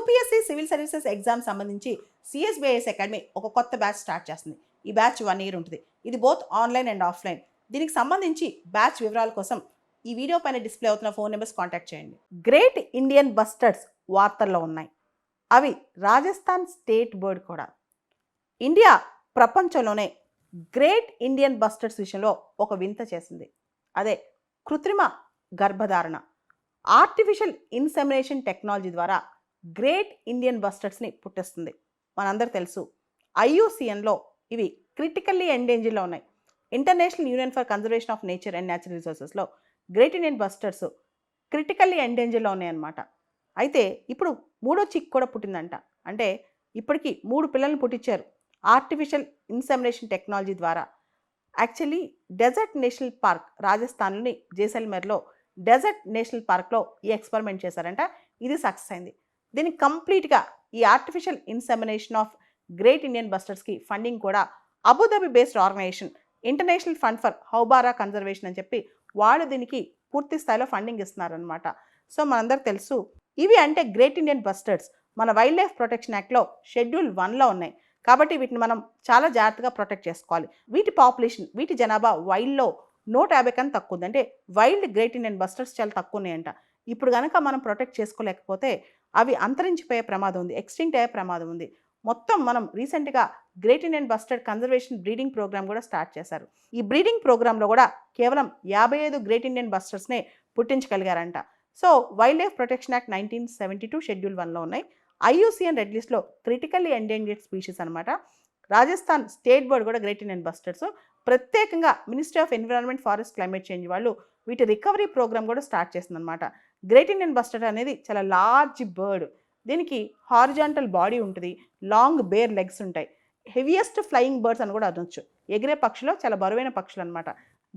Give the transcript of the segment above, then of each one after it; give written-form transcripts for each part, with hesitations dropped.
UPSC civil services exam సంబంధించి CSBIS academy ఒక కొత్త బ్యాచ్ స్టార్ట్ చేస్తుంది. ఈ బ్యాచ్ 1 year ఉంటుంది. ఇది బోత్ ఆన్లైన్ అండ్ ఆఫ్లైన్. దీనికి సంబంధించి బ్యాచ్ వివరాల కోసం ఈ వీడియో పైన డిస్ప్లే అవుతున్న ఫోన్ నెంబర్స్ కాంటాక్ట్ చేయండి. గ్రేట్ ఇండియన్ బస్టర్డ్స్ వార్తల్లో ఉన్నాయి. అవి రాజస్థాన్ స్టేట్ బర్డ్ కూడా. ఇండియా ప్రపంచంలోనే గ్రేట్ ఇండియన్ బస్టర్డ్స్ విషయంలో ఒక వింత చేసింది. అదే కృత్రిమ గర్భధారణ. ఆర్టిఫిషియల్ ఇన్సెమినేషన్ టెక్నాలజీ ద్వారా గ్రేట్ ఇండియన్ బస్టర్డ్స్ని పుట్టిస్తుంది. మనందరూ తెలుసు ఐయుసిఎన్లో ఇవి క్రిటికల్లీ ఎండేంజర్లో ఉన్నాయి. International union for conservation of nature and natural రిసోర్సెస్లో గ్రేట్ ఇండియన్ బస్టర్డ్స్ క్రిటికల్లీ ఎండేంజర్లో ఉన్నాయన్నమాట. అయితే ఇప్పుడు 3వ చిక్ కూడా పుట్టిందంట. అంటే ఇప్పటికీ 3 పిల్లల్ని పుట్టించారు ఆర్టిఫిషియల్ ఇన్సెమినేషన్ టెక్నాలజీ ద్వారా. యాక్చువల్లీ డెజర్ట్ నేషనల్ పార్క్, రాజస్థాన్లోని జైసల్మేర్లో డెజర్ట్ నేషనల్ పార్క్లో ఈ ఎక్స్పెరిమెంట్ చేశారంట. ఇది సక్సెస్ అయింది. దీనికి కంప్లీట్గా ఈ artificial insemination of great Indian బస్టర్డ్స్కి ఫండింగ్ కూడా Abu Dhabi based organisation international fund for houbara conservation అని చెప్పి వాళ్ళు దీనికి పూర్తి స్థాయిలో ఫండింగ్ ఇస్తున్నారనమాట. సో మనందరికి తెలుసు ఇవి అంటే గ్రేట్ ఇండియన్ బస్టర్డ్స్ మన వైల్డ్ లైఫ్ ప్రొటెక్షన్ యాక్ట్లో షెడ్యూల్ 1లో ఉన్నాయి. కాబట్టి వీటిని మనం చాలా జాగ్రత్తగా ప్రొటెక్ట్ చేసుకోవాలి. వీటి పాపులేషన్, వీటి జనాభా వైల్డ్లో 150 కన్నా తక్కువ ఉంది. అంటే వైల్డ్ గ్రేట్ ఇండియన్ బస్టర్డ్స్ చాలా తక్కువ ఉన్నాయంట. ఇప్పుడు కనుక మనం ప్రొటెక్ట్ చేసుకోలేకపోతే అవి అంతరించిపోయే ప్రమాదం ఉంది, ఎక్స్టింక్ట్ అయ్యే ప్రమాదం ఉంది. మొత్తం మనం రీసెంట్గా great Indian bustard conservation breeding programme కూడా స్టార్ట్ చేశారు. ఈ బ్రీడింగ్ ప్రోగ్రాంలో కూడా కేవలం 55 గ్రేట్ ఇండియన్ బస్టర్డ్స్నే పుట్టించగలిగారంట. So wildlife protection act 1972 schedule 1లో ఉన్నాయి. ఐయుసిఎన్ రెడ్ లిస్ట్లో క్రిటికల్లీ ఎండేంజర్డ్ స్పీషీస్ అనమాట. రాజస్థాన్ స్టేట్ బర్డ్ కూడా గ్రేట్ ఇండియన్ బస్టర్డ్స్. ప్రత్యేకంగా ministry of environment, forest, climate change వాళ్ళు వీటి రికవరీ ప్రోగ్రామ్ కూడా స్టార్ట్ చేస్తుందన్నమాట. గ్రేట్ ఇండియన్ బస్టర్డ్ అనేది చాలా లార్జ్ బర్డ్. దీనికి హారిజాంటల్ బాడీ ఉంటుంది, లాంగ్ బేర్ లెగ్స్ ఉంటాయి. హెవియెస్ట్ ఫ్లయింగ్ బర్డ్స్ అని కూడా అనొచ్చు. ఎగిరే పక్షులు, చాలా బరువైన పక్షులు అనమాట.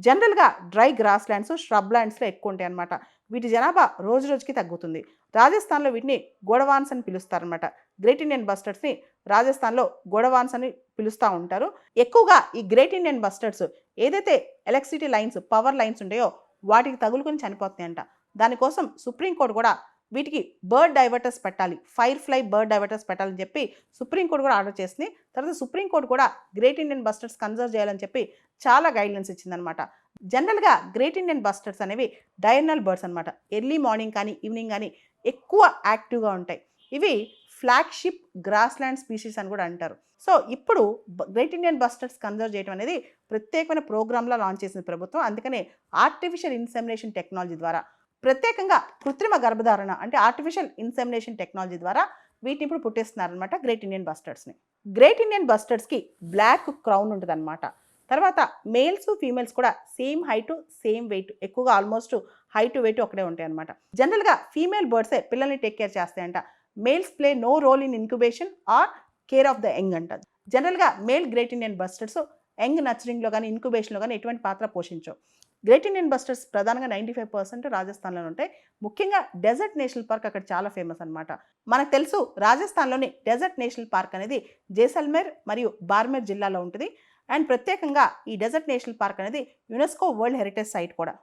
జనరల్గా డ్రై గ్రాస్ ల్యాండ్స్, ష్రబ్ ల్యాండ్స్లో ఎక్కువ ఉంటాయి అనమాట. వీటి జనాభా రోజు రోజుకి తగ్గుతుంది. రాజస్థాన్లో వీటిని గోడవాన్స్ అని పిలుస్తారనమాట. గ్రేట్ ఇండియన్ బస్టర్డ్స్ని రాజస్థాన్లో గోడవాన్స్ అని పిలుస్తూ ఉంటారు. ఎక్కువగా ఈ గ్రేట్ ఇండియన్ బస్టర్డ్స్ ఏదైతే ఎలక్ట్రిసిటీ లైన్స్, పవర్ లైన్స్ ఉంటాయో వాటికి తగులుకొని చనిపోతున్నాయంట. దానికోసం సుప్రీంకోర్టు కూడా వీటికి బర్డ్ డైవర్టర్స్ పెట్టాలి, ఫైర్ ఫ్లై బర్డ్ డైవర్టర్స్ పెట్టాలని చెప్పి సుప్రీంకోర్టు కూడా ఆర్డర్ చేసింది. తర్వాత సుప్రీంకోర్టు కూడా గ్రేట్ ఇండియన్ బస్టర్డ్స్ కన్జర్వ్ చేయాలని చెప్పి చాలా గైడ్లైన్స్ ఇచ్చిందనమాట. జనరల్గా గ్రేట్ ఇండియన్ బస్టర్డ్స్ అనేవి డయర్నల్ బర్డ్స్ అనమాట. ఎర్లీ మార్నింగ్ కానీ ఈవినింగ్ కానీ ఎక్కువ యాక్టివ్గా ఉంటాయి. ఇవి ఫ్లాగ్షిప్ గ్రాస్ ల్యాండ్ స్పీషీస్ అని కూడా అంటారు. సో ఇప్పుడు గ్రేట్ ఇండియన్ బస్టర్డ్స్ కన్జర్వ్ చేయడం అనేది ప్రత్యేకమైన ప్రోగ్రాంలో లాంచ్ చేసింది ప్రభుత్వం. అందుకనే ఆర్టిఫిషియల్ ఇన్సెమినేషన్ టెక్నాలజీ ద్వారా, ప్రత్యేకంగా కృత్రిమ గర్భధారణ అంటే ఆర్టిఫిషియల్ ఇన్సెమినేషన్ టెక్నాలజీ ద్వారా వీటిని ఇప్పుడు పుట్టిస్తున్నారనమాట గ్రేట్ ఇండియన్ బస్టర్డ్స్ని. గ్రేట్ ఇండియన్ బస్టర్డ్స్కి బ్లాక్ క్రౌన్ ఉంటుంది అనమాట. తర్వాత మేల్స్, ఫీమేల్స్ కూడా సేమ్ హైట్, సేమ్ వెయిట్, ఎక్కువగా ఆల్మోస్ట్ హైట్, వెయిట్ ఒకటే ఉంటాయి అనమాట. జనరల్గా ఫీమేల్ బర్డ్సే పిల్లల్ని టేక్ కేర్ చేస్తాయంట. Males play no role in incubation or care of the young అంట. జనరల్గా male great Indian bustards young నర్చరింగ్లో కానీ ఇన్క్యుబేషన్లో కానీ ఎటువంటి పాత్ర పోషించవు. గ్రేట్ ఇండియన్ బస్టర్డ్స్ ప్రధానంగా 95% రాజస్థాన్లో ఉంటాయి. ముఖ్యంగా డెజర్ట్ నేషనల్ పార్క్ అక్కడ చాలా ఫేమస్ అనమాట. మనకు తెలుసు రాజస్థాన్లోని డెజర్ట్ నేషనల్ పార్క్ అనేది జైసల్మేర్ మరియు బార్మేర్ జిల్లాలో ఉంటుంది. అండ్ ప్రత్యేకంగా ఈ డెజర్ట్ నేషనల్ పార్క్ అనేది యునెస్కో వరల్డ్ హెరిటేజ్ సైట్ కూడా.